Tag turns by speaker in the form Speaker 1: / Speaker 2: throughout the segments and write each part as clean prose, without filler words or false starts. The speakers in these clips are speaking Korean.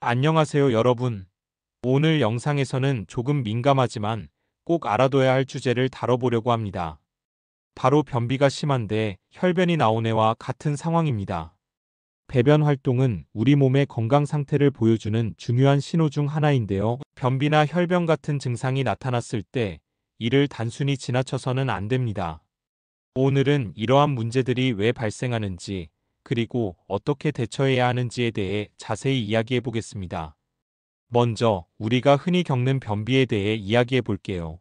Speaker 1: 안녕하세요, 여러분. 오늘 영상에서는 조금 민감하지만 꼭 알아둬야 할 주제를 다뤄보려고 합니다. 바로 변비가 심한데 혈변이 나온 애와 같은 상황입니다. 배변 활동은 우리 몸의 건강 상태를 보여주는 중요한 신호 중 하나인데요. 변비나 혈변 같은 증상이 나타났을 때 이를 단순히 지나쳐서는 안 됩니다. 오늘은 이러한 문제들이 왜 발생하는지, 그리고 어떻게 대처해야 하는지에 대해 자세히 이야기해 보겠습니다. 먼저 우리가 흔히 겪는 변비에 대해 이야기해 볼게요.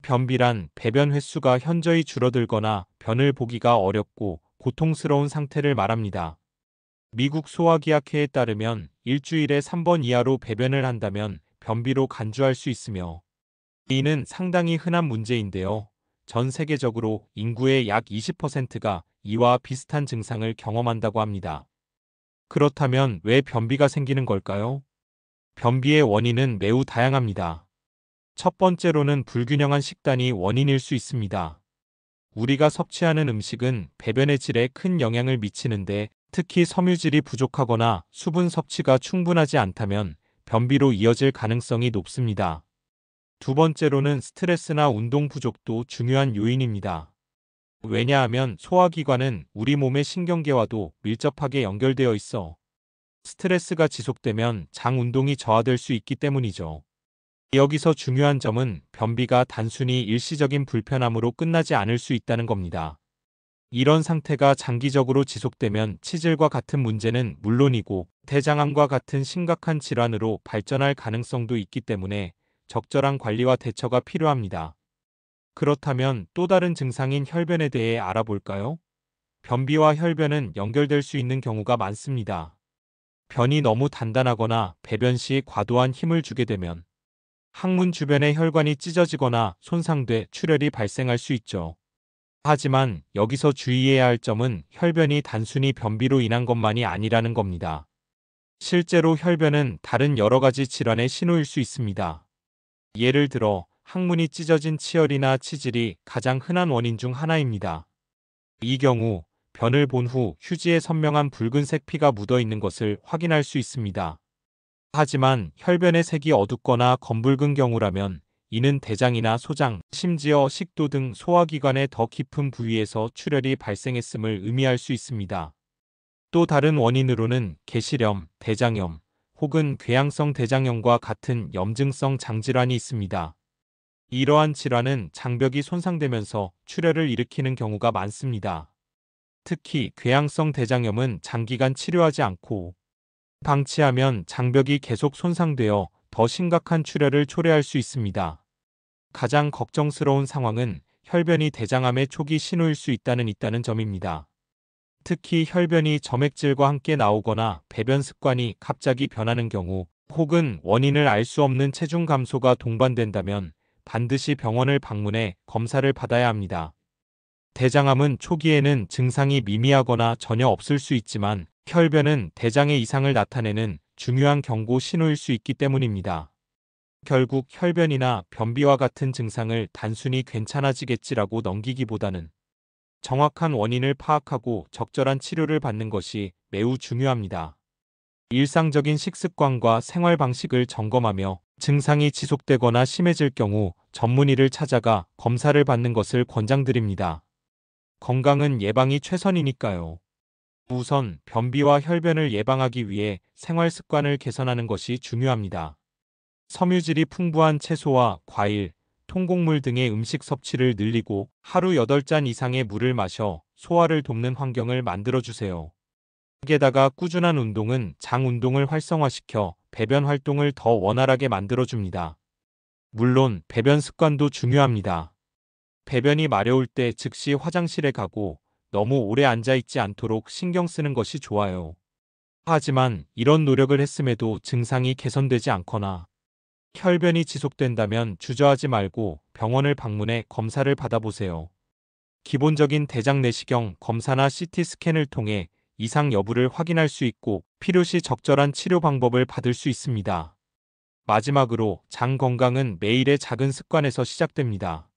Speaker 1: 변비란 배변 횟수가 현저히 줄어들거나 변을 보기가 어렵고 고통스러운 상태를 말합니다. 미국 소화기학회에 따르면 일주일에 3번 이하로 배변을 한다면 변비로 간주할 수 있으며, 이는 상당히 흔한 문제인데요. 전 세계적으로 인구의 약 20%가 이와 비슷한 증상을 경험한다고 합니다. 그렇다면 왜 변비가 생기는 걸까요? 변비의 원인은 매우 다양합니다. 첫 번째로는 불균형한 식단이 원인일 수 있습니다. 우리가 섭취하는 음식은 배변의 질에 큰 영향을 미치는데, 특히 섬유질이 부족하거나 수분 섭취가 충분하지 않다면 변비로 이어질 가능성이 높습니다. 두 번째로는 스트레스나 운동 부족도 중요한 요인입니다. 왜냐하면 소화기관은 우리 몸의 신경계와도 밀접하게 연결되어 있어 스트레스가 지속되면 장 운동이 저하될 수 있기 때문이죠. 여기서 중요한 점은 변비가 단순히 일시적인 불편함으로 끝나지 않을 수 있다는 겁니다. 이런 상태가 장기적으로 지속되면 치질과 같은 문제는 물론이고 대장암과 같은 심각한 질환으로 발전할 가능성도 있기 때문에 적절한 관리와 대처가 필요합니다. 그렇다면 또 다른 증상인 혈변에 대해 알아볼까요? 변비와 혈변은 연결될 수 있는 경우가 많습니다. 변이 너무 단단하거나 배변 시 과도한 힘을 주게 되면 항문 주변의 혈관이 찢어지거나 손상돼 출혈이 발생할 수 있죠. 하지만 여기서 주의해야 할 점은 혈변이 단순히 변비로 인한 것만이 아니라는 겁니다. 실제로 혈변은 다른 여러 가지 질환의 신호일 수 있습니다. 예를 들어 항문이 찢어진 치열이나 치질이 가장 흔한 원인 중 하나입니다. 이 경우 변을 본 후 휴지에 선명한 붉은색 피가 묻어 있는 것을 확인할 수 있습니다. 하지만 혈변의 색이 어둡거나 검붉은 경우라면 이는 대장이나 소장, 심지어 식도 등 소화기관의 더 깊은 부위에서 출혈이 발생했음을 의미할 수 있습니다. 또 다른 원인으로는 개시염, 대장염, 혹은 궤양성 대장염과 같은 염증성 장질환이 있습니다. 이러한 질환은 장벽이 손상되면서 출혈을 일으키는 경우가 많습니다. 특히 궤양성 대장염은 장기간 치료하지 않고 방치하면 장벽이 계속 손상되어 더 심각한 출혈을 초래할 수 있습니다. 가장 걱정스러운 상황은 혈변이 대장암의 초기 신호일 수 있다는 점입니다. 특히 혈변이 점액질과 함께 나오거나 배변 습관이 갑자기 변하는 경우, 혹은 원인을 알 수 없는 체중 감소가 동반된다면 반드시 병원을 방문해 검사를 받아야 합니다. 대장암은 초기에는 증상이 미미하거나 전혀 없을 수 있지만 혈변은 대장의 이상을 나타내는 중요한 경고 신호일 수 있기 때문입니다. 결국 혈변이나 변비와 같은 증상을 단순히 괜찮아지겠지라고 넘기기보다는 정확한 원인을 파악하고 적절한 치료를 받는 것이 매우 중요합니다. 일상적인 식습관과 생활 방식을 점검하며 증상이 지속되거나 심해질 경우 전문의를 찾아가 검사를 받는 것을 권장드립니다. 건강은 예방이 최선이니까요. 우선 변비와 혈변을 예방하기 위해 생활 습관을 개선하는 것이 중요합니다. 섬유질이 풍부한 채소와 과일, 통곡물 등의 음식 섭취를 늘리고 하루 8잔 이상의 물을 마셔 소화를 돕는 환경을 만들어주세요. 게다가 꾸준한 운동은 장 운동을 활성화시켜 배변 활동을 더 원활하게 만들어줍니다. 물론 배변 습관도 중요합니다. 배변이 마려울 때 즉시 화장실에 가고 너무 오래 앉아있지 않도록 신경 쓰는 것이 좋아요. 하지만 이런 노력을 했음에도 증상이 개선되지 않거나 혈변이 지속된다면 주저하지 말고 병원을 방문해 검사를 받아보세요. 기본적인 대장 내시경 검사나 CT 스캔을 통해 이상 여부를 확인할 수 있고 필요시 적절한 치료 방법을 받을 수 있습니다. 마지막으로 장 건강은 매일의 작은 습관에서 시작됩니다.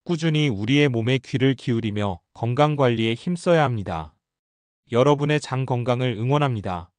Speaker 1: 꾸준히 우리의 몸에 귀를 기울이며 건강 관리에 힘써야 합니다. 여러분의 장 건강을 응원합니다.